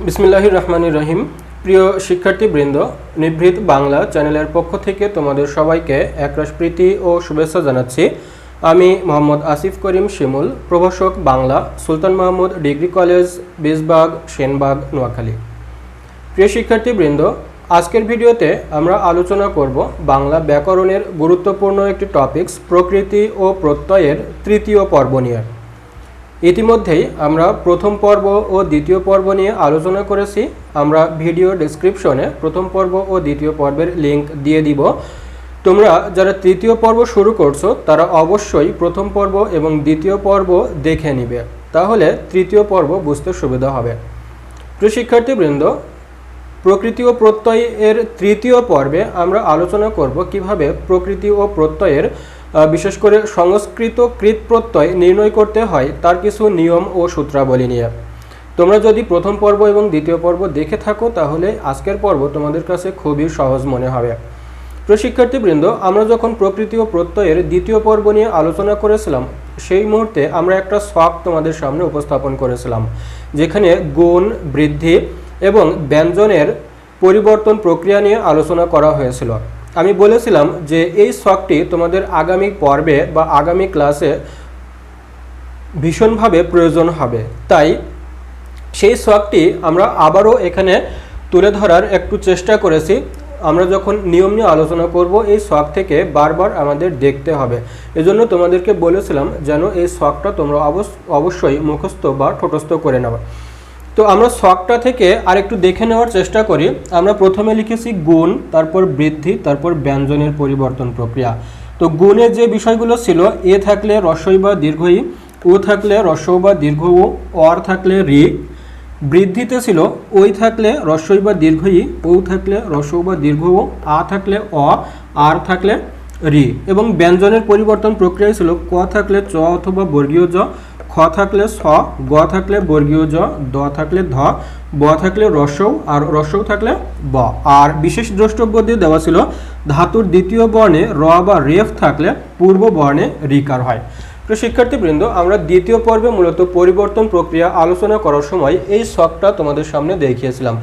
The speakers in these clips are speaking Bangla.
বিসমিল্লাহির রহমানির রহিম। প্রিয় শিক্ষার্থীবৃন্দ, নিভৃত বাংলা চ্যানেলের পক্ষ থেকে তোমাদের সবাইকে একরাশ প্রীতি ও শুভেচ্ছা জানাচ্ছি। আমি মোহাম্মদ আসিফ করিম শিমুল, প্রভাষক বাংলা, সুলতান মাহমুদ ডিগ্রি কলেজ, বীজবাগ, সেনবাগ, নোয়াখালী। প্রিয় শিক্ষার্থীবৃন্দ, আজকের ভিডিওতে আমরা আলোচনা করব বাংলা ব্যাকরণের গুরুত্বপূর্ণ একটি টপিকস প্রকৃতি ও প্রত্যয়ের তৃতীয় পর্ব নিয়ে। ইতিমধ্যেই আমরা প্রথম পর্ব ও দ্বিতীয় পর্ব নিয়ে আলোচনা করেছি। আমরা ভিডিও ডেসক্রিপশনে প্রথম পর্ব ও দ্বিতীয় পর্বের লিঙ্ক দিয়ে দিব। তোমরা যারা তৃতীয় পর্ব শুরু করছো তারা অবশ্যই প্রথম পর্ব এবং দ্বিতীয় পর্ব দেখে নিবে, তাহলে তৃতীয় পর্ব বুঝতে সুবিধা হবে। প্রিয় শিক্ষার্থীবৃন্দ, প্রকৃতি ও প্রত্যয় এর তৃতীয় পর্বে আমরা আলোচনা করব কিভাবে প্রকৃতি ও প্রত্যয়ের বিশেষ করে সংস্কৃত কৃত প্রত্যয় নির্ণয় করতে হয় তার কিছু নিয়ম ও সূত্রাবলী নিয়ে। তোমরা যদি প্রথম পর্ব এবং দ্বিতীয় পর্ব দেখে থাকো তাহলে আজকের পর্ব তোমাদের কাছে খুবই সহজ মনে হবে। প্রিয় শিক্ষার্থীবৃন্দ, আমরা যখন প্রকৃতি ও প্রত্যয়ের দ্বিতীয় পর্ব নিয়ে আলোচনা করেছিলাম সেই মুহূর্তে আমরা একটা ছক তোমাদের সামনে উপস্থাপন করেছিলাম, যেখানে গুণ, বৃদ্ধি এবং ব্যঞ্জনের পরিবর্তন প্রক্রিয়া নিয়ে আলোচনা করা হয়েছিল। আমি বলেছিলাম যে এই ছকটি তোমাদের আগামী পর্বে বা আগামী ক্লাসে ভীষণভাবে প্রয়োজন হবে, তাই সেই ছকটি আমরা আবারও এখানে তুলে ধরার একটু চেষ্টা করেছি। আমরা যখন নিয়ম নিয়ে আলোচনা করব এই ছক থেকে বারবার আমাদের দেখতে হবে, এজন্য তোমাদেরকে বলেছিলাম যেন এই ছকটা তোমরা অবশ্যই মুখস্থ বা ঠোঁটস্থ করে নেওয়া। তো আমরা ছকটা থেকে আরেকটু দেখে নেওয়ার চেষ্টা করি। আমরা প্রথমে লিখেছি গুণ, তারপর বৃদ্ধি, তারপর ব্যঞ্জনের পরিবর্তন প্রক্রিয়া। তো গুণে যে বিষয়গুলো ছিল, এ থাকলে রস্বই বা দীর্ঘ ই, ও থাকলে রস্ব বা দীর্ঘ ও, অর থাকলে রি। বৃদ্ধিতে ছিল ওই থাকলে রস্বই বা দীর্ঘ ই, ও থাকলে রস্ব বা দীর্ঘ ও, আ থাকলে অ, আর থাকলে রি। এবং ব্যঞ্জনের পরিবর্তন প্রক্রিয়া ছিল ক থাকলে চ অথবা বর্গীয় জ, খ থাকলে ছ, গ থাকলে বর্গীয় জ, দ থাকলে ধ, ব থাকলে রস্বৌ, আর রস্বৌ থাকলে ব। আর বিশেষ দ্রষ্টব্য দিয়ে দেওয়া ছিল ধাতুর দ্বিতীয় বর্ণে র বা রেফ থাকলে পূর্ব বর্ণে রিকার হয়। তো শিক্ষার্থীবৃন্দ, আমরা দ্বিতীয় পর্বে মূলত পরিবর্তন প্রক্রিয়া আলোচনা করার সময় এই ছকটা তোমাদের সামনে দেখিয়েছিলাম।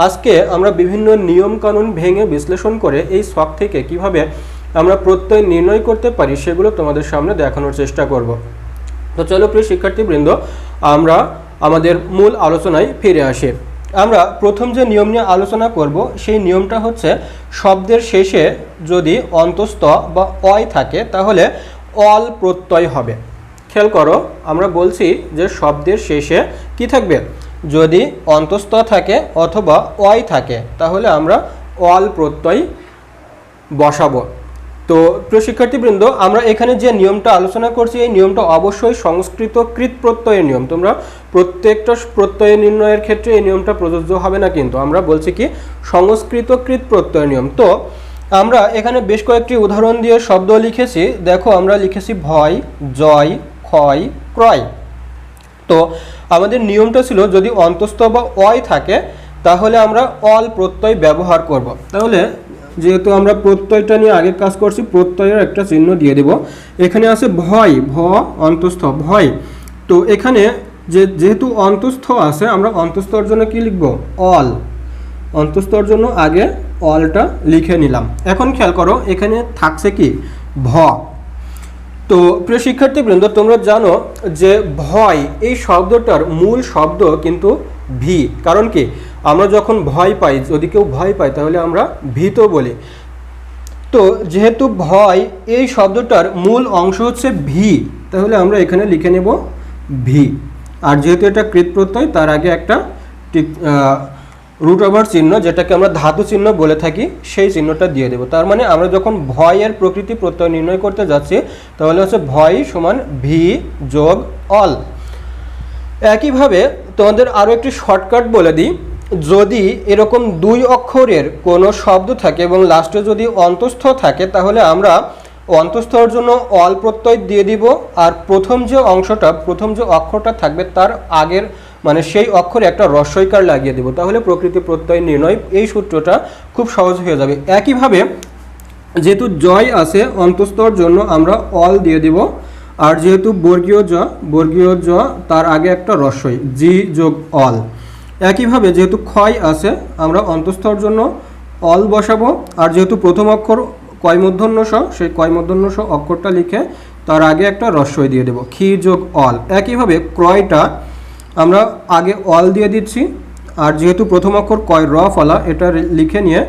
আজকে আমরা বিভিন্ন নিয়ম কানুন ভেঙে বিশ্লেষণ করে এই ছক থেকে কিভাবে আমরা প্রত্যয় নির্ণয় করতে পারি সেগুলো তোমাদের সামনে দেখানোর চেষ্টা করব। তো চলো প্রিয় শিক্ষার্থীবৃন্দ, আমরা আমাদের মূল আলোচনায় ফিরে আসি। আমরা প্রথম যে নিয়ম নিয়ে আলোচনা করব সেই নিয়মটা হচ্ছে শব্দের শেষে যদি অন্তস্থ বা অয় থাকে তাহলে অল প্রত্যয় হবে। খেয়াল করো, আমরা বলছি যে শব্দের শেষে কি থাকবে, যদি অন্তস্থ থাকে অথবা অয় থাকে তাহলে আমরা অল প্রত্যয় বসাবো। তো প্রিয় শিক্ষার্থীবৃন্দ, আমরা এখানে যে নিয়মটা আলোচনা করছি এই নিয়মটা অবশ্যই সংস্কৃত কৃত প্রত্যয়ের নিয়ম। তোমরা প্রত্যেকটা প্রত্যয় নির্ণয়ের ক্ষেত্রে এই নিয়মটা প্রযোজ্য হবে না, কিন্তু আমরা বলছি কি সংস্কৃত কৃত প্রত্যয়ের নিয়ম। তো আমরা এখানে বেশ কয়েকটি উদাহরণ দিয়ে শব্দ লিখেছি। দেখো, আমরা লিখেছি ভয়, জয়, ক্ষয়, ক্রয়। তো আমাদের নিয়মটা ছিল যদি অন্তস্থ বা অয় থাকে তাহলে আমরা অল প্রত্যয় ব্যবহার করব। তাহলে যেহেতু আমরা প্রত্যয়টা নিয়ে আগে কাজ করছি, প্রত্যয়ের একটা চিহ্ন দিয়ে দেব। এখানে আছে ভয়, ভ অন্তস্থ ভয়। তো এখানে যেহেতু অন্তস্থ আছে, আমরা অন্তস্থর জন্য কি লিখব, অল। অন্তস্থর জন্য আগে অলটা লিখে নিলাম। এখন খেয়াল করো, এখানে থাকছে কি, ভ। তো প্রিয় শিক্ষার্থীবৃন্দ, তোমরা জানো যে ভয় এই শব্দটার মূল শব্দ কিন্তু ভি। কারণ কি, আমরা যখন ভয় পাই, যদি কেউ ভয় পায় তাহলে আমরা ভীত বলি। তো যেহেতু ভয় এই শব্দটার মূল অংশ হচ্ছে ভি, তাহলে আমরা এখানে লিখে নেব ভি। আর যেহেতু এটা কৃত প্রত্যয়, তার আগে একটা রুট ওভার চিহ্ন, যেটাকে আমরা ধাতু চিহ্ন বলে থাকি, সেই চিহ্নটা দিয়ে দেব। তার মানে আমরা যখন ভয়ের প্রকৃতি প্রত্যয় নির্ণয় করতে যাচ্ছি তাহলে হচ্ছে ভয় সমান ভি যোগ অল। একইভাবে তোমাদের আরও একটি শর্টকাট বলে দিই, যদি এরকম দুই অক্ষরের কোনো শব্দ থাকে এবং লাস্টে যদি অন্তস্থ থাকে তাহলে আমরা অন্তস্থর জন্য অল প্রত্যয় দিয়ে দিব, আর প্রথম যে অক্ষরটা থাকবে তার আগের মানে সেই অক্ষরে একটা রস্বইকার লাগিয়ে দেব, তাহলে প্রকৃতি প্রত্যয় নির্ণয় এই সূত্রটা খুব সহজ হয়ে যাবে। একইভাবে যেহেতু জয় আছে, অন্তস্থর জন্য আমরা অল দিয়ে দিব, আর যেহেতু বর্গীয় জ তার আগে একটা রস্বই, জি যোগ অল। একইভাবে যেহেতু ক্ষয় আছে আমরা অন্তঃস্থর জন্য অল বসাবো, আর যেহেতু প্রথম অক্ষর কয় মূর্ধন্য স, সেই কয় মূর্ধন্য স অক্ষরটা লিখে তার আগে একটা রস্বই দিয়ে দেবো, ক্ষি যোগ অল। একইভাবে ক্রয়টা আমরা আগে অল দিয়ে দিচ্ছি, আর যেহেতু প্রথম অক্ষর কয় র ফলা, এটা লিখে নিয়ে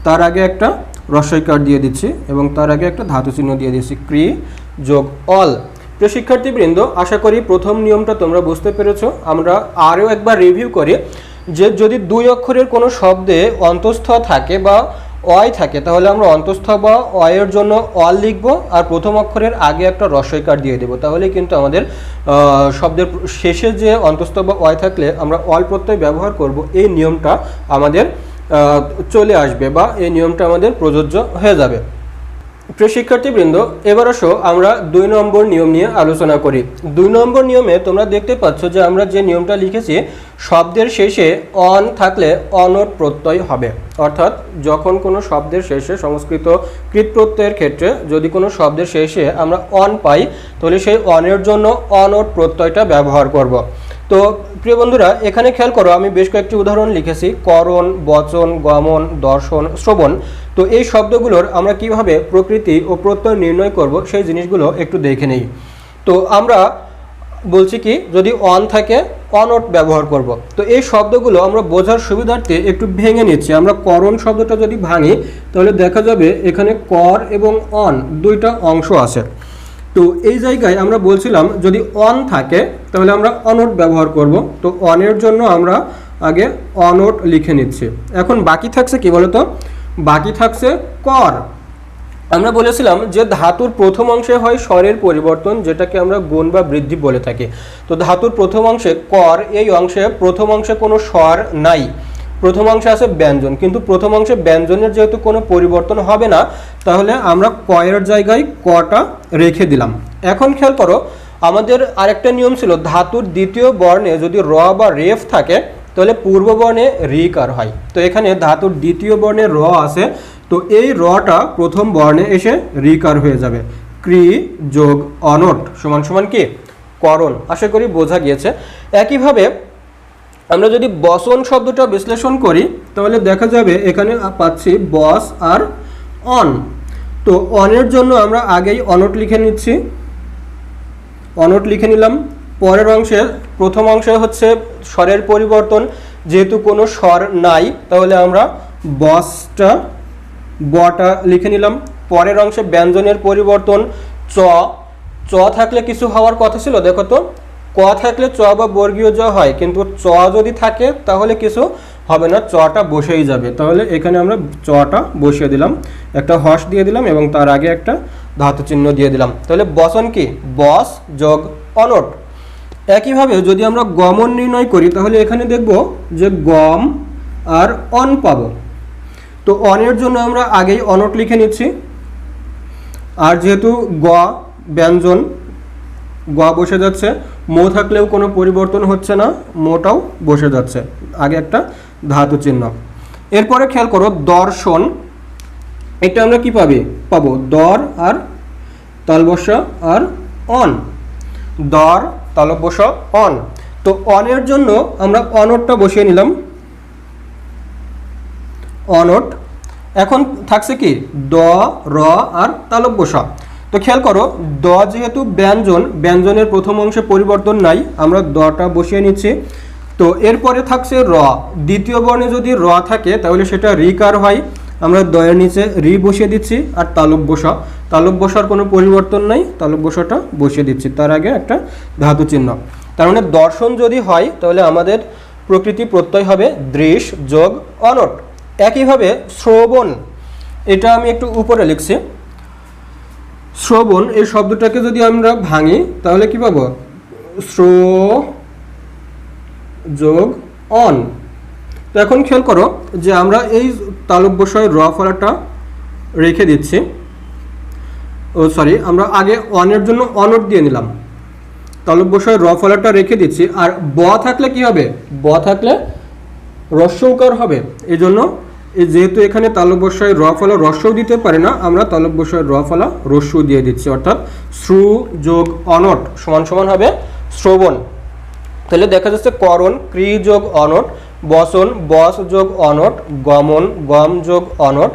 তার আগে একটা রস্বইকার দিয়ে দিচ্ছি এবং তার আগে একটা ধাতু চিহ্ন দিয়ে দিচ্ছি, ক্রি যোগ অল। প্রিয় শিক্ষার্থীবৃন্দ, আশা করি প্রথম নিয়মটা তোমরা বুঝতে পেরেছো। আমরা আরও একবার রিভিউ করি যে যদি দুই অক্ষরের কোনো শব্দে অন্তঃস্থ থাকে বা অয় থাকে, তাহলে আমরা অন্তঃস্থ বা অয়ের জন্য অল লিখব, আর প্রথম অক্ষরের আগে একটা রস্বইকার দিয়ে দেবো। তাহলে কিন্তু আমাদের শব্দের শেষে যে অন্তঃস্থ বা অয় থাকলে আমরা অল প্রত্যয় ব্যবহার করব, এই নিয়মটা আমাদের চলে আসবে বা এই নিয়মটা আমাদের প্রযোজ্য হয়ে যাবে। প্রিয় শিক্ষার্থীবৃন্দ, এবার আসো আমরা 2 নম্বর নিয়ম নিয়ে আলোচনা করি। 2 নম্বর নিয়মে তোমরা দেখতে পাচ্ছ যে আমরা যে নিয়মটা লিখেছি, শব্দের শেষে অন থাকলে অনট প্রত্যয় হবে। অর্থাৎ যখন কোনো শব্দের শেষে সংস্কৃত কৃত প্রত্যয়ের ক্ষেত্রে যদি কোনো শব্দের শেষে আমরা অন পাই, তাহলে সেই অনের জন্য অনট প্রত্যয়টা ব্যবহার করব। তো প্রিয় বন্ধুরা, এখানে খেয়াল করো, আমি বেশ কয়েকটি উদাহরণ লিখেছি, করণ, বচন, গমন, দর্শন, শ্রবণ। তো এই শব্দগুলোর আমরা কিভাবে প্রকৃতি ও প্রত্যয় নির্ণয় করব সেই জিনিসগুলো একটু দেখে নেই। তো আমরা বলছি কি, যদি অন থাকে অনট ব্যবহার করব। তো এই শব্দগুলো আমরা বোঝার সুবিধার্থে একটু ভেঙে নিচ্ছি। আমরা করণ শব্দটা যদি ভাঙি, তাহলে দেখা যাবে এখানে কর এবং অন দুইটা অংশ আছে। তো এই জায়গায় আমরা বলছিলাম যদি অন থাকে তাহলে আমরা অনট ব্যবহার করব। তো অনের জন্য আমরা আগে অনট লিখে নিচ্ছি। এখন বাকি থাকছে কি বলতো, বাকি থাকছে কর। আমরা বলেছিলাম যে ধাতুর প্রথম অংশে হয় স্বরের পরিবর্তন, যেটাকে আমরা গুণ বা বৃদ্ধি বলে থাকি। তো ধাতুর প্রথম অংশে কর, এই অংশে প্রথম অংশে কোনো স্বর নাই, প্রথম অংশে আছে ব্যঞ্জন, কিন্তু প্রথম অংশে ব্যঞ্জনের যেহেতু কোনো পরিবর্তন হবে না, তাহলে আমরা কয়ের জায়গায় কটা রেখে দিলাম। এখন খেয়াল করো, আমাদের আরেকটা নিয়ম ছিল, ধাতুর দ্বিতীয় বর্ণে যদি র বা রেফ থাকে তাহলে পূর্ব বর্ণে রিকার হয়। তো এখানে ধাতুর দ্বিতীয় বর্ণে র আছে, তো এই রটা প্রথম বর্ণে এসে রিকার হয়ে যাবে। ক্রি যোগ অনট সমান সমান কি, করণ। আশা করি বোঝা গিয়েছে। একইভাবে আমরা যদি বসন শব্দটা বিশ্লেষণ করি, তাহলে দেখা যাবে এখানে পাচ্ছি বস আর অন। তো অনের জন্য আমরা আগেই অনট লিখে নিচ্ছি, অনট লিখে নিলাম। পরের অংশে প্রথম অংশে হচ্ছে স্বরের পরিবর্তন, যেহেতু কোনো স্বর নাই তাহলে আমরা বসটা বটা লিখে নিলাম। পরের অংশে ব্যঞ্জনের পরিবর্তন, চ, চ থাকলে কিছু হওয়ার কথা ছিল, দেখো তো, ক থাকলে চ বা বর্গীয় জ হয়, কিন্তু চ যদি থাকে তাহলে কিছু হবে না, চটা বসেই যাবে। তাহলে এখানে আমরা চটা বসিয়ে দিলাম, একটা হস দিয়ে দিলাম এবং তার আগে একটা ধাতু চিহ্ন দিয়ে দিলাম। তাহলে বসন কি, বস যোগ অনট। একইভাবে যদি আমরা গমন নির্ণয় করি, তাহলে এখানে দেখব যে গম আর অন পাবো। তো অনের জন্য আমরা আগেই অনট লিখে নিচ্ছি, আর যেহেতু গ ব্যঞ্জন, গ বসে যাচ্ছে, মো থাকলেও কোনো পরিবর্তন হচ্ছে না, মোটাও বসে যাচ্ছে, আগে একটা ধাতু চিহ্ন। এরপরে খেয়াল করো দর্শন, এটা আমরা কি পাবো, দর আর তালবসা আর অন, দর তালবসা অন। তো অনের জন্য আমরা অনটটা বসিয়ে নিলাম, অনট। এখন থাকছে কি, দ, র আর তালব্যসা। তো খেয়াল করো, দ যেহেতু ব্যঞ্জন, ব্যঞ্জনের প্রথম অংশে পরিবর্তন নাই, আমরা দটা বসিয়ে নিচ্ছি। তো এরপরে থাকছে র, দ্বিতীয় বর্ণে যদি র থাকে তাহলে সেটা রিকার হয়, আমরা দয়ের নিচে রি বসিয়ে দিচ্ছি। আর তালব্যসা, তালব্যসার কোনো পরিবর্তন নাই, তালব্যসাটা বসিয়ে দিচ্ছি, তার আগে একটা ধাতু চিহ্ন। তার মানে দর্শন যদি হয় তাহলে আমাদের প্রকৃতি প্রত্যয় হবে দৃশ যোগ অনট। একইভাবে শ্রবণ, এটা আমি একটু উপরে লিখছি, শ্রবণ এই শব্দটাকে যদি আমরা ভাঙি তাহলে কি পাবো, শ্র যোগ অন। তো এখন খেয়াল করো যে আমরা এই তালব্যশয় র ফলাটা রেখে দিচ্ছি, আমরা আগে অনের জন্য অনট দিয়ে নিলাম, তালব্যশয় র ফলাটা রেখে দিচ্ছি। আর ব থাকলে কি হবে, ব থাকলে রস্যৌকার হবে, এই জন্য যেহেতু এখানে তালব্যশয় র ফলা রস্যও দিতে পারে না, আমরা তালব্যশয় র ফলা রস্যু দিয়ে দিচ্ছি, অর্থাৎ শ্রু যোগ অনট সমান সমান হবে শ্রবণ। তাহলে দেখা যাচ্ছে করণ, ক্রি যোগ অনট বসন বস যোগ অনট, গমন গম যোগ অনট,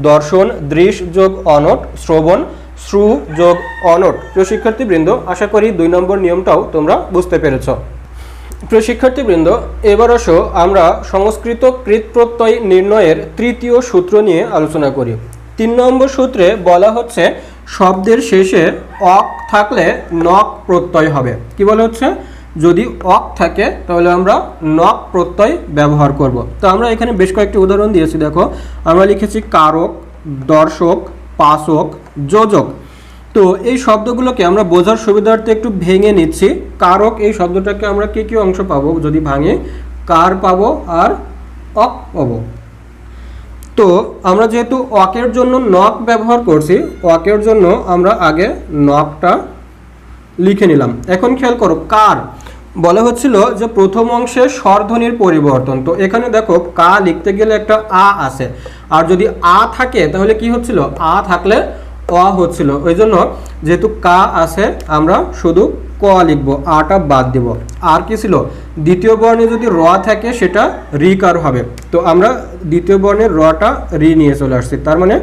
দর্শন দৃশ যোগ অনট, শ্রবণ শ্রু যোগ অনট। প্রিয় শিক্ষার্থীবৃন্দ, আশা করি 2 নম্বর নিয়মটাও তোমরা বুঝতে পেরেছ। প্রিয় শিক্ষার্থীবৃন্দ, এবার আসো আমরা সংস্কৃত কৃত প্রত্যয় নির্ণয়ের তৃতীয় সূত্র নিয়ে আলোচনা করি। 3 নম্বর সূত্রে বলা হচ্ছে শব্দের শেষে অক থাকলে নক প্রত্যয় হবে। কি বলা হচ্ছে? যদি অক থাকে তাহলে আমরা নক প্রত্যয় ব্যবহার করব। তো আমরা এখানে বেশ কয়েকটি উদাহরণ দিয়েছি। দেখো, আমরা লিখেছি কারক, দর্শক, পাশক, যোজক। তো এই শব্দগুলোকে আমরা বোঝার সুবিধার্থে একটু ভেঙে নিচ্ছি। কারক এই শব্দটাকে আমরা কি কি অংশ পাবো যদি ভাঙি? কার পাবো আর অক পাবো। তো আমরা যেহেতু অকের জন্য নক ব্যবহার করছি, অকের জন্য আমরা আগে নকটা লিখে নিলাম। এখন খেয়াল করো, কার বলা হচ্ছিল যে প্রথম অংশে স্বরধ্বনির পরিবর্তন। তো এখানে দেখো, কা লিখতে গেলে একটা আ আছে, আর যদি আ থাকে তাহলে কি হচ্ছিল? আ থাকলে অ হচ্ছিল। ওই জন্য যেহেতু কা আছে আমরা শুধু ক লিখব, আটা বাদ দেব। আর কি ছিল? দ্বিতীয় বর্ণে যদি র থাকে সেটা রিকার হবে। তো আমরা দ্বিতীয় বর্ণের রটা রি নিয়ে চলে আসছি। তার মানে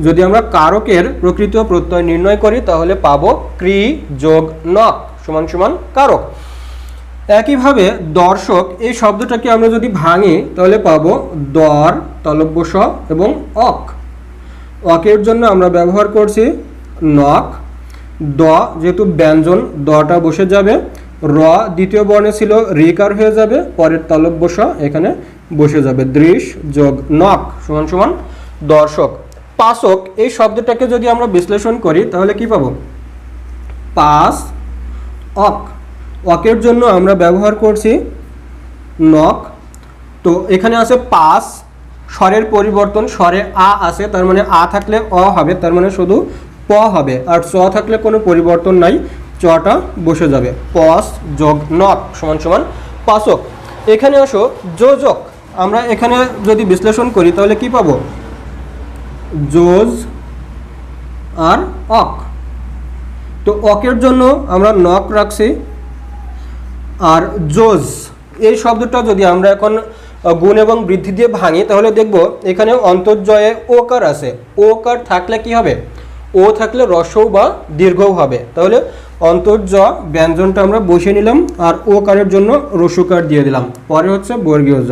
যদি আমরা কারকের প্রকৃত প্রত্যয় নির্ণয় করি তাহলে পাবো ক্রি যোগ নক সমান সমান কারক। একইভাবে দর্শক এই শব্দটাকে আমরা যদি ভাঙি তাহলে পাবো দর তলব্য স এবং অক। অকের জন্য আমরা ব্যবহার করছি নক। দ যেহেতু ব্যঞ্জন, দটা বসে যাবে। র দ্বিতীয় বর্ণে ছিল রিকার হয়ে যাবে, পরের তলব্য স এখানে বসে যাবে। দৃশ যোগ নক সমান সমান দর্শক। পাশক এই শব্দটাকে যদি আমরা বিশ্লেষণ করি তাহলে কি পাবো? পাস অক। অকের জন্য আমরা ব্যবহার করছি নক। তো এখানে আছে পাস, স্বরের পরিবর্তন, স্বরে আ আছে, তার মানে আ থাকলে অ হবে, তার মানে শুধু প হবে। আর চ থাকলে কোনো পরিবর্তন নাই, চটা বসে যাবে। পস যোগ নক সমান সমান পাশক। এখানে আসো যোজক। আমরা এখানে যদি বিশ্লেষণ করি তাহলে কি পাবো? যোজ আর অক। তো অকের জন্য আমরা নক রাখছি। আর যোজ এই শব্দটা যদি আমরা এখন গুণ এবং বৃদ্ধি দিয়ে ভাঙি তাহলে দেখব এখানে অন্তর্জয়ে ওকার আছে। ওকার থাকলে কি হবে? ও থাকলে রস্বও বা দীর্ঘও হবে। তাহলে অন্তর্জ ব্যঞ্জনটা আমরা বসিয়ে নিলাম আর ওকারের জন্য রস্যকার দিয়ে দিলাম। পরে হচ্ছে বর্গীয় জ।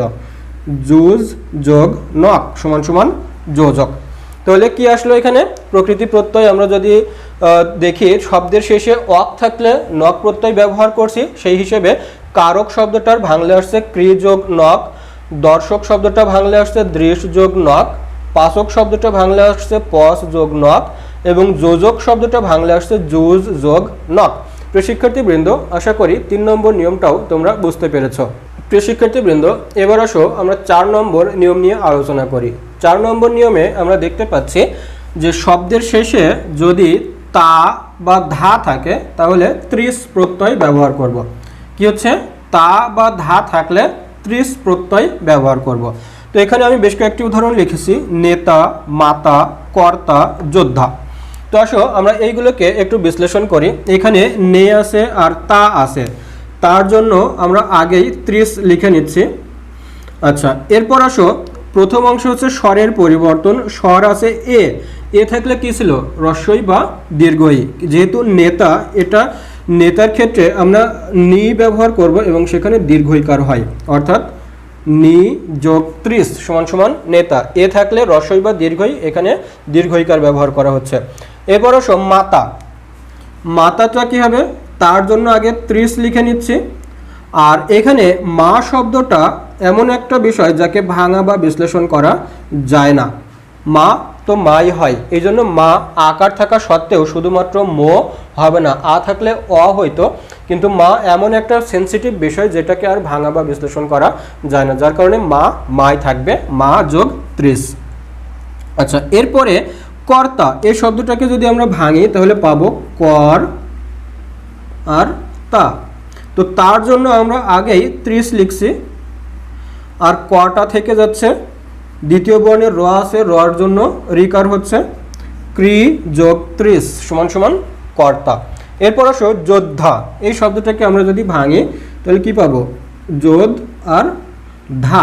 জুজ যোগ নক সমান সমান যোজক। তাহলে কি আসলো এখানে? প্রকৃতি প্রত্যয় আমরা যদি দেখি শব্দের শেষে অক থাকলে নক প্রত্যয় ব্যবহার করছি, সেই হিসেবে কারক শব্দটার ভাঙলে আসছে ক্রি যোগ নক, দর্শক শব্দটা ভাঙলে আসছে দৃশ যোগ নক, পাশক শব্দটা ভাঙলে আসছে পস যোগ নক এবং যোজক শব্দটা ভাঙলে আসছে জুজ যোগ নক। প্রিয় শিক্ষার্থীবৃন্দ, আশা করি 3 নম্বর নিয়মটাও তোমরা বুঝতে পেরেছ। প্রিয় শিক্ষার্থীবৃন্দ, এবার আসো আমরা 4 নম্বর নিয়ম নিয়ে আলোচনা করি। 4 নম্বর নিয়মে আমরা দেখতে পাচ্ছি যে শব্দের শেষে যদি তা বা ধা থাকে তাহলে ত্রিশ প্রত্যয় ব্যবহার করব। কি হচ্ছে? তা বা ধা থাকলে ত্রিশ প্রত্যয় ব্যবহার করব। তো এখানে আমি বেশ কয়েকটি উদাহরণ লিখেছি, নেতা, মাতা, কর্তা, যোদ্ধা। তো আসো আমরা এইগুলোকে একটু বিশ্লেষণ করি। এখানে নে আছে আর তা আছে, তার জন্য আমরা আগেই 30 লিখে নিচ্ছি। আচ্ছা, এরপর আসো প্রথম অংশ হচ্ছে স্বরের পরিবর্তন। স্বর আছে এ, এ থাকলে কি ছিল? রস্বই বা দীর্ঘই। যেহেতু নেতা, এটা নেতার ক্ষেত্রে আমরা নি ব্যবহার করব এবং সেখানে দীর্ঘইকার হয়, অর্থাৎ নি যোগ 30 সমান সমান নেতা। এ থাকলে রস্বই বা দীর্ঘই, এখানে দীর্ঘইকার ব্যবহার করা হচ্ছে। এরপর আসো মাতা। মাতাটা কি হবে? তার জন্য আগে 30 লিখে নিচ্ছি। আর এখানে মা শব্দটা এমন একটা বিষয় যাকে ভাঙা বা বিশ্লেষণ করা যায় না। মা তো মাই হয়, এই জন্য মা আকার থাকা সত্ত্বেও শুধুমাত্র মো হবে না, আ থাকলে অ হইতো, কিন্তু মা এমন একটা সেন্সিটিভ বিষয় যেটাকে আর ভাঙা বা বিশ্লেষণ করা যায় না, যার কারণে মা মাই থাকবে, মা যোগ 30। আচ্ছা, এরপরে কর্তা এই শব্দটাকে যদি আমরা ভাঙি তাহলে পাবো কর আর তা। তো তার জন্য আমরা আগেই 30 লিখছি আর কটা থেকে যাচ্ছে, দ্বিতীয় বর্ণের র আছে, রর জন্য রিকার হচ্ছে ক্রি যোগ 30 সমান সমান কর্তা। এরপর আসো যোদ্ধা। এই শব্দটাকে আমরা যদি ভাঙি তাহলে কি পাবো? যোধ আর ধা,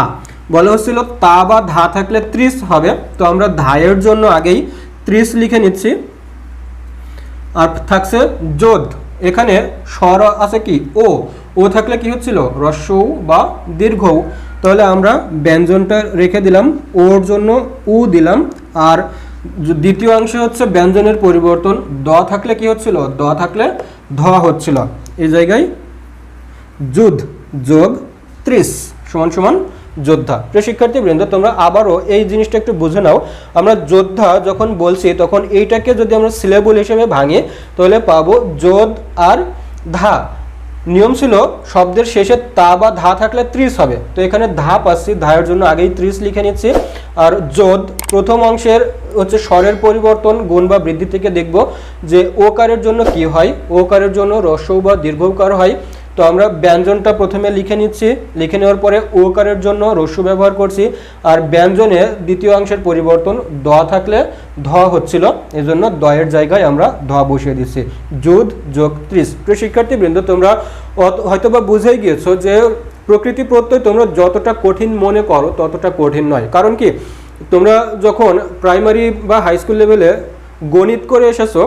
বলা হচ্ছিল তা বা ধা থাকলে 30 হবে, তো আমরা ধায়ের জন্য আগেই 30 লিখে নিচ্ছি। আর থাকছে যোধ, এখানে স্বর আছে কি ও, ও থাকলে কি হচ্ছিল হ্রস্ব উ বা দীর্ঘ উ, তাহলে আমরা ব্যঞ্জনটা রেখে দিলাম, ওর জন্য উ দিলাম। আর দ্বিতীয় অংশে হচ্ছে ব্যঞ্জনের পরিবর্তন, দ থাকলে কি হচ্ছিল, দ থাকলে ধ হচ্ছিল, এই জায়গায় যুধ যোগ 30 সমান সমান যোদ্ধা। প্রিয় শিক্ষার্থীবৃন্দ, তোমরা আবারও এই জিনিসটা একটু বুঝে নাও। আমরা যোদ্ধা যখন বলছি তখন এইটাকে যদি আমরা সিলেবল হিসেবে ভাঙি তাহলে পাবো যোধ আর ধা। নিয়ম ছিল শব্দের শেষে তা বা ধা থাকলে 30 হবে, তো এখানে ধা পাচ্ছি, ধায়ের জন্য আগেই 30 লিখে নিচ্ছি। আর যোধ প্রথম অংশের হচ্ছে স্বরের পরিবর্তন গুণ বা বৃদ্ধি থেকে দেখব যে ওকারের জন্য কি হয়, ওকারের জন্য হ্রস্ব বা দীর্ঘকার হয়। তো আমরা ব্যঞ্জনটা প্রথমে লিখে নিচ্ছি, লিখে নেওয়ার পরে ওকারের জন্য হ্রস্ব ব্যবহার করছি। আর ব্যঞ্জনে দ্বিতীয় অংশের পরিবর্তন দ থাকলে ধ হচ্ছিল, এজন্য দয়ের জায়গায় আমরা ধ বসিয়ে দিচ্ছি, যুধ যোগ 30। প্রিয় শিক্ষার্থীবৃন্দ, তোমরা হয়তোবা বুঝেই গিয়েছো যে প্রকৃতি প্রত্যয় তোমরা যতটা কঠিন মনে করো ততটা কঠিন নয়। কারণ কি, তোমরা যখন প্রাইমারি বা হাই স্কুল লেভেলে গণিত করে এসেছো,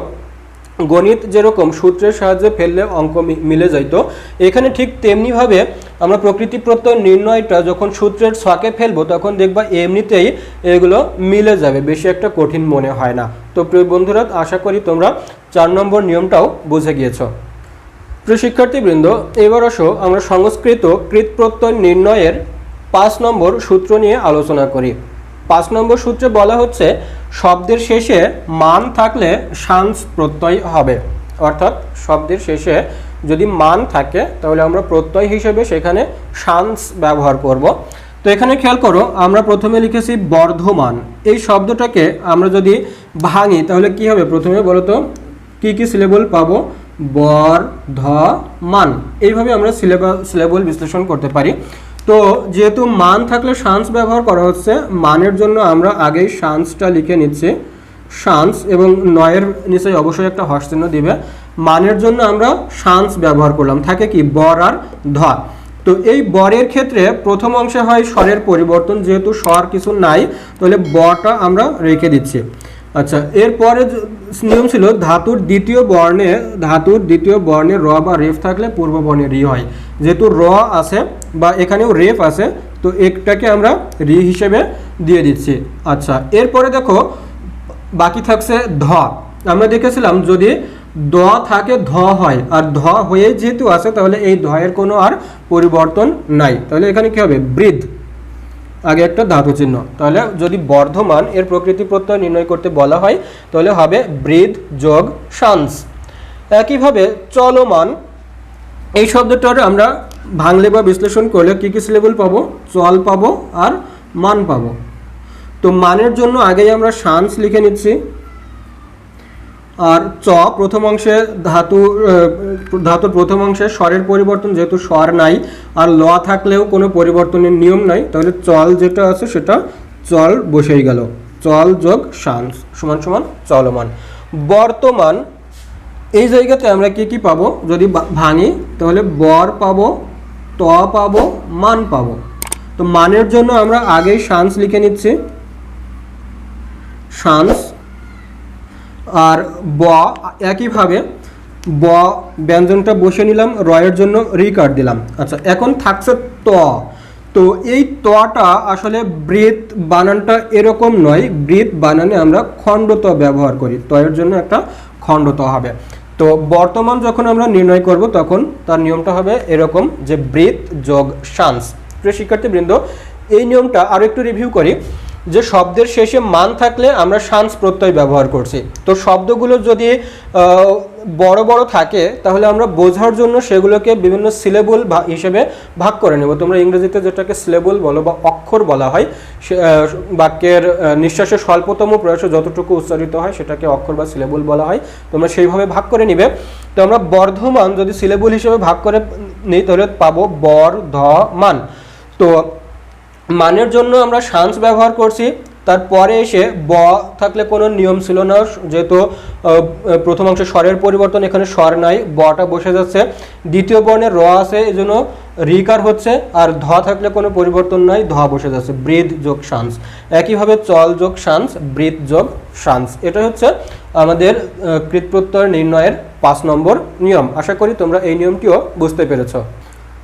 গণিত যেরকম সূত্রের সাহায্যে ফেললে অঙ্ক মিলে যাইতো, এখানে ঠিক তেমনিভাবে আমরা প্রকৃতি প্রত্যয় নির্ণয়টা যখন সূত্রের ছকে ফেলবো তখন দেখবা এমনিতেই এগুলো মিলে যাবে, বেশি একটা কঠিন মনে হয় না। তো প্রিয় বন্ধুরা, আশা করি তোমরা 4 নম্বর নিয়মটাও বুঝে গিয়েছো। প্রিয় শিক্ষার্থীবৃন্দ, এবার আসো আমরা সংস্কৃত কৃত প্রত্যয় নির্ণয়ের 5 নম্বর সূত্র নিয়ে আলোচনা করি। 5 নম্বর সূত্রে বলা হচ্ছে শব্দের শেষে মান থাকলে শান্স প্রত্যয় হবে, অর্থাৎ শব্দের শেষে যদি মান থাকে তাহলে আমরা প্রত্যয় হিসেবে সেখানে শান্স ব্যবহার করব। তো এখানে খেয়াল করো, আমরা প্রথমে লিখেছি বর্ধমান, এই শব্দটাকে আমরা যদি ভাঙি তাহলে কি হবে, প্রথমে বলো তো কি কি সিলেবল পাবো, বর ধ মান, এইভাবে আমরা সিলেবল বিশ্লেষণ করতে পারি। তো যেহেতু মান থাকলে শান্স ব্যবহার করা হচ্ছে, মানের জন্য আমরা আগেই শান্সটা লিখে নিচ্ছি, শান্স, এবং নয়ের নিচে অবশ্যই একটা হর্ষ চিহ্ন দিবে। মানের জন্য আমরা শান্স ব্যবহার করলাম, থাকে কি বর আর ধ। তো এই বরের ক্ষেত্রে প্রথম অংশে হয় স্বরের পরিবর্তন, যেহেতু স্বর কিছু নাই তাহলে বটা আমরা রেখে দিচ্ছি। আচ্ছা, এরপরে নিয়ম ছিল ধাতুর দ্বিতীয় বর্ণে র বা রেফ থাকলে পূর্ব বর্ণে রি হয়, যেহেতু র আছে বা এখানেও রেফ আছে তো একটাকে আমরা রি হিসেবে দিয়ে দিচ্ছি। আচ্ছা, এরপরে দেখো বাকি থাকছে ধ। আমরা দেখেছিলাম যদি দ থাকে ধ হয়, আর ধ হয়ে যেহেতু আছে তাহলে এই ধয়ের কোনো আর পরিবর্তন নাই, তাহলে এখানে কি হবে, বৃদ্ধ, আগে একটা ধাতু চিহ্ন। তাহলে যদি বর্ধমান এর প্রকৃতি প্রত্যয় নির্ণয় করতে বলা হয় তাহলে হবে বৃদ্ধ যোগ শান্স। একইভাবে চলমান, এই শব্দটার আমরা ভাঙলে বা বিশ্লেষণ করলে কি কি সিলেবল পাবো, চল পাবো আর মান পাবো। তো মানের জন্য আগেই আমরা শান্স লিখে নিচ্ছি। আর চ প্রথম অংশে ধাতুর প্রথম অংশে স্বরের পরিবর্তন, যেহেতু স্বর নাই আর ল থাকলেও কোনো পরিবর্তনের নিয়ম নাই, তাহলে চল যেটা আছে সেটা চল বসেই গেল, চল যোগ শান্স সমান সমান চলমান। বর্তমান, এই জায়গাতে আমরা কি কি পাবো, যদি ভাঙি তাহলে বর পাবো, ত পাবো, মান পাবো। তো মানের জন্য আমরা আগেই শান্স লিখে নিচ্ছি, শান্স। আর ব একইভাবে ব ব্যঞ্জনটা বসে নিলাম, রয়ের জন্য রি কাট দিলাম। আচ্ছা, এখন থাকছে ত। তো এই তটা আসলে বৃত বানানটা এরকম নয়, বৃত বানানে আমরা খণ্ডত ব্যবহার করি, তয়ের জন্য একটা খণ্ডত হবে। তো বর্তমান যখন আমরা নির্ণয় করব তখন তার নিয়মটা হবে এরকম যে বৃত যোগ শান্স। প্রিয় শিক্ষার্থীবৃন্দ, এই নিয়মটা আরও একটু রিভিউ করি, যে শব্দের শেষে মান থাকলে আমরা শান্স প্রত্যয় ব্যবহার করছি। তো শব্দগুলো যদি বড় বড় থাকে তাহলে আমরা বোঝার জন্য সেগুলোকে বিভিন্ন সিলেবল হিসেবে ভাগ করে নেব। তোমরা ইংরেজিতে যেটাকে সিলেবল বলো বা অক্ষর বলা হয়, বাক্যের নিঃশ্বাসের স্বল্পতম প্রয়াসে যতটুকু উচ্চারিত হয় সেটাকে অক্ষর বা সিলেবল বলা হয়, তোমরা সেইভাবে ভাগ করে নিবে। তো আমরা বর্ধমান যদি সিলেবল হিসেবে ভাগ করে নিই তাহলে পাবো বর ধ মান। তো মানের জন্য আমরা শান্স ব্যবহার করছি, তারপরে এসে ব থাকলে কোনো নিয়ম ছিল না, যেহেতু প্রথম অংশে স্বরের পরিবর্তন, এখানে স্বর নাই, বটা বসে যাচ্ছে। দ্বিতীয় বর্ণে র আছে, এই জন্য রিকার হচ্ছে, আর ধ থাকলে কোনো পরিবর্তন নাই, ধ বসে যাচ্ছে, ব্রিথ যোগ শান্স। একইভাবে চল যোগ শান্স, ব্রিথ যোগ শান্স। এটা হচ্ছে আমাদের কৃৎপ্রত্যয় নির্ণয়ের 5 নম্বর নিয়ম। আশা করি তোমরা এই নিয়মটিও বুঝতে পেরেছ।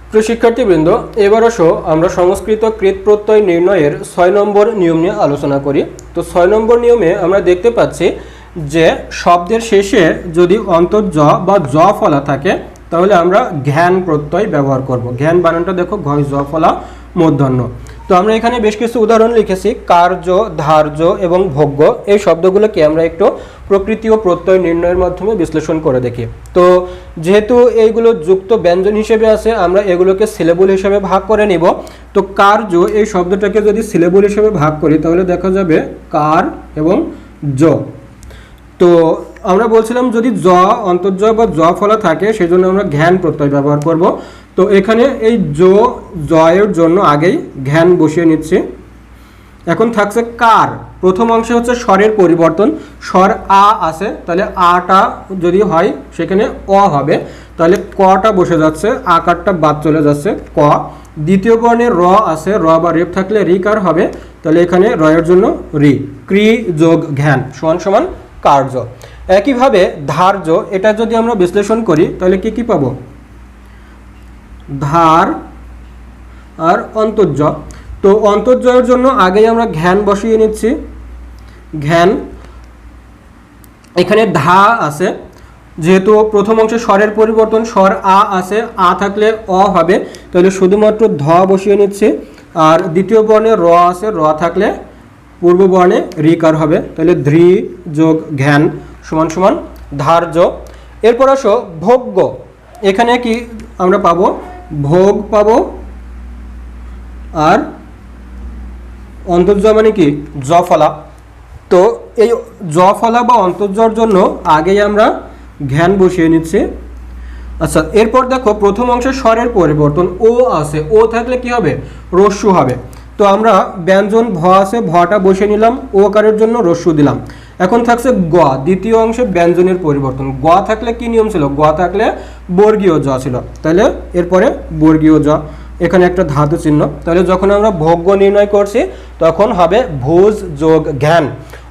প্রিয় শিক্ষার্থীবৃন্দ, এবার আসো আমরা সংস্কৃত কৃৎপ্রত্যয় নির্ণয়ের 6 নম্বর নিয়ম নিয়ে আলোচনা করি। তো 6 নম্বর নিয়মে আমরা দেখতে পাচ্ছি যে শব্দের শেষে যদি অন্তর্জ বা জ ফলা থাকে তাহলে আমরা ঘ্যান প্রত্যয় ব্যবহার করব। ঘ্যান বানানটা দেখো, ঘয় জ ফলা মূর্ধন্য। তো আমরা এখানে বেশ কিছু উদাহরণ লিখেছি, কার্য, ধার্য এবং ভোগ্য। এই শব্দগুলোকে আমরা একটু প্রকৃতি ও প্রত্যয় নির্ণয়ের মাধ্যমে বিশ্লেষণ করে দেখি। তো যেহেতু এইগুলো যুক্ত ব্যঞ্জন হিসেবে আছে, আমরা এগুলোকে সিলেবল হিসেবে ভাগ করে নিব। তো কার্য এই শব্দটাকে যদি সিলেবল হিসেবে ভাগ করি তাহলে দেখা যাবে কার এবং জ। তো আমরা বলছিলাম যদি জ অন্তর্জ বা জ ফলা থাকে সেজন্য আমরা ঘ্যান প্রত্যয় ব্যবহার করব। তো এখানে এই জয়ের জন্য আগেই ঘ্যান বসিয়ে নিচ্ছি। এখন থাকছে কার। প্রথম অংশে হচ্ছে স্বরের পরিবর্তন, স্বর আ আছে, তাহলে আটা যদি হয় সেখানে অ হবে, তাহলে কটা বসে যাচ্ছে, আকারটা বাদ চলে যাচ্ছে, ক। দ্বিতীয় বর্ণে র আছে, র বা রেপ থাকলে রিকার হবে, তাহলে এখানে রয়ের জন্য রি। ক্রি যোগ ঘ্যান সমান সমান কার্য। একইভাবে ধার্য, এটা যদি আমরা বিশ্লেষণ করি তাহলে কি কি পাবো, ধার আর অন্তর্জ। তো অন্তর্জয়ের জন্য আগেই আমরা ঘ্যান বসিয়ে নিচ্ছি, ঘ্যান। এখানে ধা আছে, যেহেতু প্রথম অংশে স্বরের পরিবর্তন, স্বর আ আছে, আ থাকলে অ হবে, তাহলে শুধুমাত্র ধ বসিয়ে নিচ্ছি। আর দ্বিতীয় বর্ণে র আছে, র থাকলে পূর্ব বর্ণে রিকার হবে, তাহলে ধৃ যোগ ঘ্যান সমান সমান ধার্য। এরপর আসো ভোগ্য। এখানে কি আমরা পাবো, ভোগ পাবো, আর অন্তর্জ মানে কি জ ফলা। তো এই জ ফলা বা অন্তর্জর জন্য আগেই আমরা ঘ্যান বসিয়ে নিচ্ছি। আচ্ছা, এরপর দেখো প্রথম অংশে স্বরের পরিবর্তন, ও আছে, ও থাকলে কি হবে, রস্যু হবে। তো আমরা ব্যঞ্জন ভ আছে, ভটা বসিয়ে নিলাম, ও কারের জন্য রস্যু দিলাম। এখন থাকছে গ, দ্বিতীয় অংশে ব্যঞ্জনের পরিবর্তন। গ থাকলে কি নিয়ম ছিল, গ থাকলে বর্গীয় জ ছিল, তাহলে এরপরে বর্গীয় জ, এখানে একটা ধাতু চিহ্ন। তাহলে যখন আমরা ভোগ্য নির্ণয় করছি তখন হবে ভুজ যোগ ঘ্যান।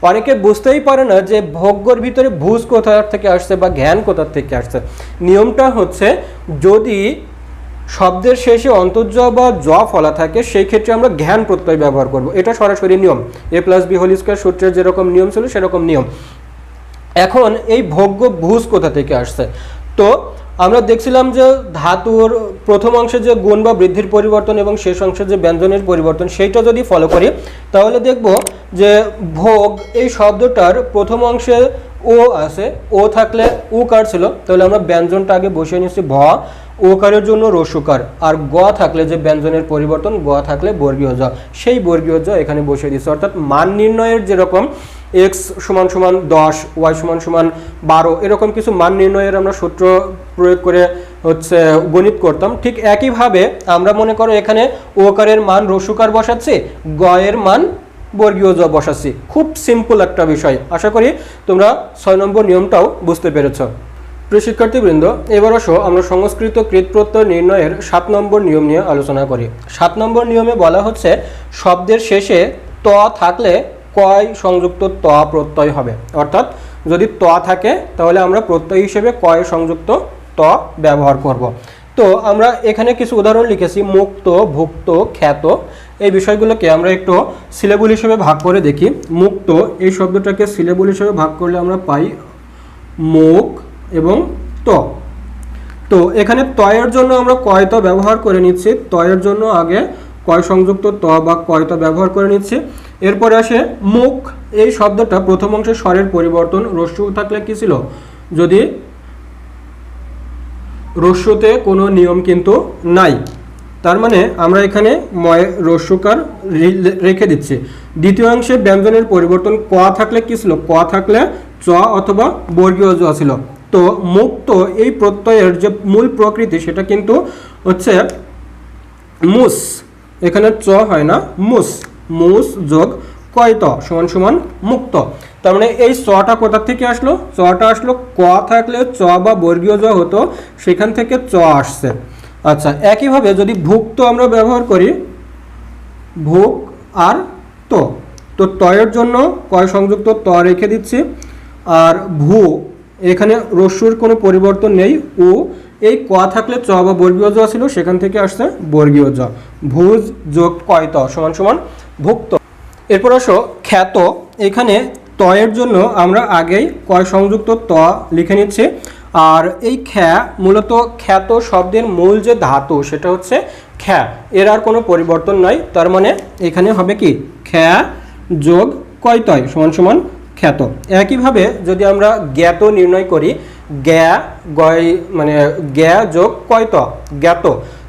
অনেকে বুঝতেই পারে না যে ভোগ্যর ভিতরে ভুজ কোথা থেকে আসছে বা ঘ্যান কোথা থেকে আসছে। নিয়মটা হচ্ছে যদি শব্দের শেষে অন্তর্জ বা জ ফলা থাকে সেই ক্ষেত্রে আমরা ঘ্যান প্রত্যয় ব্যবহার করব। এটা সরাসরি নিয়ম, a + b² সূত্রের যেরকম নিয়ম ছিল সেরকম নিয়ম। এখন এই ভোগ্য ভুজ কোথা থেকে আসছে, তো আমরা দেখছিলাম যে ধাতুর প্রথম অংশে যে গুণ বা বৃদ্ধির পরিবর্তন এবং শেষ অংশে যে ব্যঞ্জনের পরিবর্তন সেইটা যদি ফলো করি তাহলে দেখব যে ভোগ এই শব্দটার প্রথম অংশে ও আছে, ও থাকলে উকার ছিল, তাহলে আমরা ব্যঞ্জনটা আগে বসিয়ে নিচ্ছি ভ, ওকারের জন্য রস্যকার। আর গ থাকলে যে ব্যঞ্জনের পরিবর্তন, গ থাকলে বর্গীয় জ, সেই বর্গীয় জ এখানে বসিয়ে দিচ্ছি। অর্থাৎ মান নির্ণয়ের যেরকম x = 10, y = 12 এরকম কিছু মান নির্ণয়ের আমরা সূত্র প্রয়োগ করে হচ্ছে গণিত করতাম, ঠিক একইভাবে আমরা মনে করো এখানে ওকারের মান রস্যকার বসাচ্ছি, গ এর মান বর্গীয় জ বসাচ্ছি। খুব সিম্পল একটা বিষয়। আশা করি তোমরা 6 নম্বর নিয়মটাও বুঝতে পেরেছ। প্রিয় শিক্ষার্থীবৃন্দ, এবার আসো আমরা সংস্কৃত কৃৎপ্রত্যয় নির্ণয়ের 7 নম্বর নিয়ম নিয়ে আলোচনা করি। 7 নম্বর নিয়মে বলা হচ্ছে শব্দের শেষে ত থাকলে কয় সংযুক্ত ত প্রত্যয় হবে। অর্থাৎ যদি ত থাকে তাহলে আমরা প্রত্যয় হিসেবে কয় সংযুক্ত ত ব্যবহার করব। তো আমরা এখানে কিছু উদাহরণ লিখেছি, মুক্ত, ভুক্ত, খ্যাত। এই বিষয়গুলোকে আমরা একটু সিলেবল হিসেবে ভাগ করে দেখি। মুক্ত এই শব্দটাকে সিলেবল হিসেবে ভাগ করলে আমরা পাই মুখ এবং ত। তো এখানে তয়ের জন্য আমরা কয় ত ব্যবহার করে নিচ্ছি, তয়ের জন্য আগে কয় সংযুক্ত ত বা কয় ত ব্যবহার করে নিচ্ছি। এরপরে আসে মুখ এই শব্দটা প্রথম অংশে স্বরের পরিবর্তন, রস্যু থাকলে কি ছিল, যদি রস্যুতে কোনো নিয়ম কিন্তু নাই, তার মানে আমরা এখানে ময় রস্যকার রেখে দিচ্ছি। দ্বিতীয় অংশে ব্যঞ্জনের পরিবর্তন, ক থাকলে কি ছিল, ক থাকলে চ অথবা বর্গীয় জ ছিল। তো মুক্ত এই প্রত্যয়ের যে মূল প্রকৃতি সেটা কিন্তু হচ্ছে মুস, এখানে চ হয় না, মুস, মুস যোগ কয়ত সমান সমান মুক্ত। তার মানে এই চটা কোথা থেকে আসলো, চটা আসলো ক থাকলে চ বা বর্গীয় জ হতো, সেখান থেকে চ আসছে। আচ্ছা, একইভাবে যদি ভুক্ত আমরা ব্যবহার করি, ভুক আর তো, তো তয়ের জন্য কয় সংযুক্ত ত রেখে দিচ্ছি। আর ভু, এখানে রস্যুর কোনো পরিবর্তন নেই। উ, এই ক থাকলে চ বা বর্গীয় জ ছিল, সেখান থেকে আসছে বর্গীয় জ। ভুজ যোগ কয় ত সমান সমান ভুক্ত। এরপর আসো খ্যাত। এখানে তয়ের জন্য আমরা আগেই কয় সংযুক্ত ত লিখে নিচ্ছি। আর এই খ্যা মূলত খ্যাত শব্দের মূল যে ধাতু সেটা হচ্ছে খ্যা, এর আর কোনো পরিবর্তন নয়। তার মানে এখানে হবে কি খ্যা যোগ কয় তয় সমান সমান খ্যাত। একইভাবে যদি আমরা জ্ঞাত নির্ণয় করি, জ্ঞা গয় মানে জ্ঞা যোগ কয় ত, জ্ঞাত।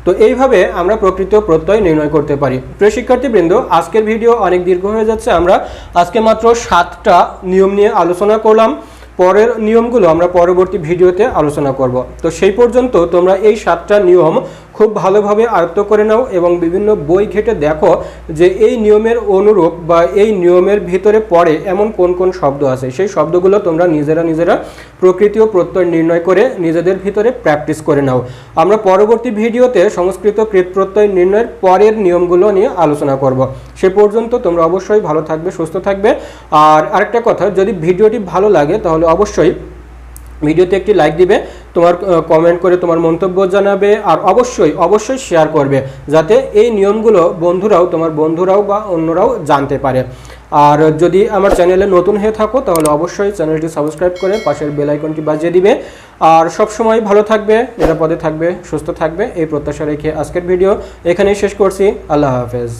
তো এইভাবে আমরা প্রকৃত প্রত্যয় নির্ণয় করতে পারি। প্রিয় শিক্ষার্থীবৃন্দ, আজকের ভিডিও অনেক দীর্ঘ হয়ে যাচ্ছে। আমরা আজকে মাত্র 7টা নিয়ম নিয়ে আলোচনা করলাম। পরের নিয়মগুলো আমরা পরবর্তী ভিডিওতে আলোচনা করব। তো সেই পর্যন্ত তোমরা এই 7টা নিয়ম খুব ভালোভাবে আয়ত্ত করে নাও এবং বিভিন্ন বই ঘেটে দেখো যে এই নিয়মের অনুরূপ বা এই নিয়মের ভিতরে পড়ে এমন কোন কোন শব্দ আছে। সেই শব্দগুলো তোমরা নিজেরা প্রকৃতি ও প্রত্যয় নির্ণয় করে নিজেদের ভিতরে প্র্যাকটিস করে নাও। আমরা পরবর্তী ভিডিওতে সংস্কৃত কৃত প্রত্যয় নির্ণয়ের পরের নিয়মগুলো নিয়ে আলোচনা করব। সে পর্যন্ত তোমরা অবশ্যই ভালো থাকবে, সুস্থ থাকবে। আর আরেকটা কথা, যদি ভিডিওটি ভালো লাগে তাহলে অবশ্যই ভিডিওতে একটি লাইক দিবে, তোমার কমেন্ট করে তোমার মন্তব্য জানাবে, আর অবশ্যই শেয়ার করবে, যাতে এই নিয়মগুলো তোমার বন্ধুরাও বা অন্যরাও জানতে পারে। আর যদি আমার চ্যানেলে নতুন হয়ে থাকো তাহলে অবশ্যই চ্যানেলটি সাবস্ক্রাইব করে পাশের বেল আইকনটি বাজিয়ে দিবে। আর সব সময় ভালো থাকবে, নিরাপদে থাকবে, সুস্থ থাকবে, এই প্রত্যাশা রেখে আজকের ভিডিও এখানেই শেষ করছি। আল্লাহ হাফেজ।